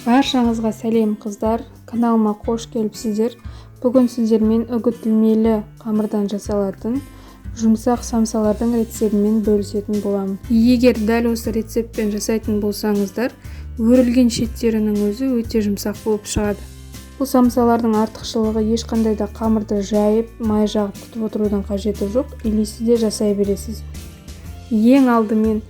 Баршаңызға сәлем қыздар, каналыма қош келіпсіздер. Бүгін сіздермен үгітілмелі қамырдан жасалатын жұмсақ самсалардың рецептімен бөлісетін боламын. Егер дәл осы рецептпен жасайтын болсаңыздар, өрілген шеттерінің өзі өте жұмсақ болып шығады. Бұл самсалардың артықшылығы ешқандай да қамырды жайып, май жағып күтіп отырудың қажеті жоқ, елесізде жасай бересіз. Ең алдымен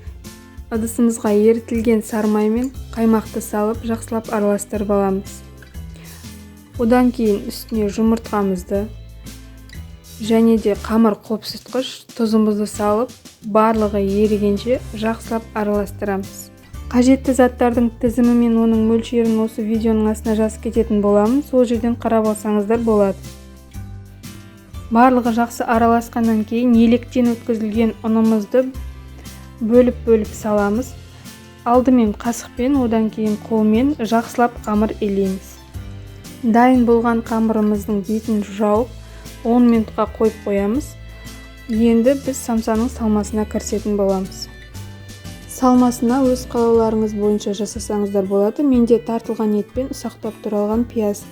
ыдысымызға ерітілген сармай мен қаймақты салып, жақсылап араластырып аламыз. Одан кейін үстіне жұмыртқамызды және де қамыр қопсытқыш тұзымызды салып, барлығы ерігенше жақсылап араластырамыз. Қажетті заттардың тізімі мен оның мөлшерін осы видеоның астына жазып кететін боламын, сол жерден қарап алсаңыздар болады. Барлығы жақсы араласқаннан кейін електен өткізілген ұнымызды бөліп саламыз. Алдымен қасықпен, одан кейін қолмен жақсылап қамыр илейміз. Дайын болған қамырымыздың бетін жауып, 10 минутқа қойып қоямыз. Енді біз самсаның салмасына кірісетін боламыз. Салмасына өз қалауларыңыз бойынша жасасаңыздар болады. Менде тартылған етпен ұсақтап туралған пияз,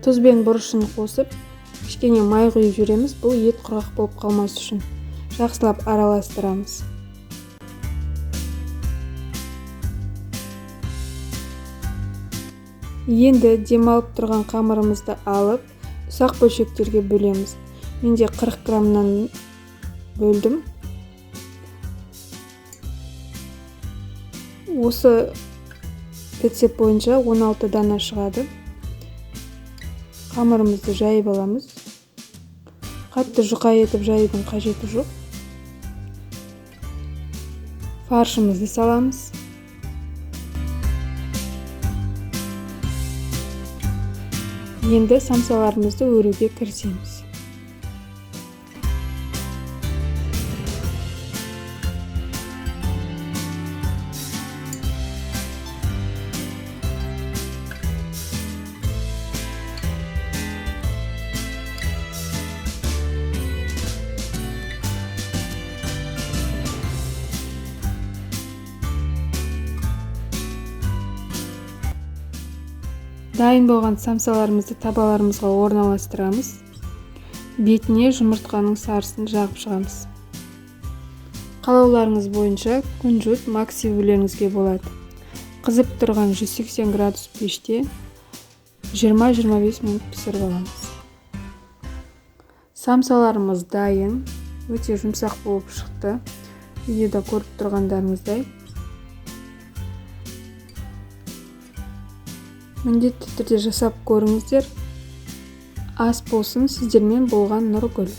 тұз бен бұрышын қосып, кішкене май құйып жүреміз. Бұл ет құрғақ болып қалмас үшін. Жақсылап араластырамыз. Енді демалып тұрған қамырымызды алып, ұсақ бөлшектерге бөлеміз. Менде 40 граммнан бөлдім. Осы рецепт бойынша 16 дана шығады. Қамырымызды жайып аламыз. Қатты жұқа етіп жайудың қажеті жоқ. Фаршымызды саламыз. Енді самсаларымызды өруге кірісеміз. Дайын болған самсаларымызды табаларымызға орналастырамыз. Бетіне жұмыртқаның сарысын жағып шығамыз. Қалауларыңыз бойынша күнжут макси бөлеріңізге болады. Қызып тұрған 180 градус пеште 20-25 минут пісіріп аламыз. Самсаларымыз дайын, өте жұмсақ болып шықты. Видеода көріп тұрғандарыңыздай. Міндетті түрде жасап көріңіздер. Ас болсын, сіздермен болған Нұргүл.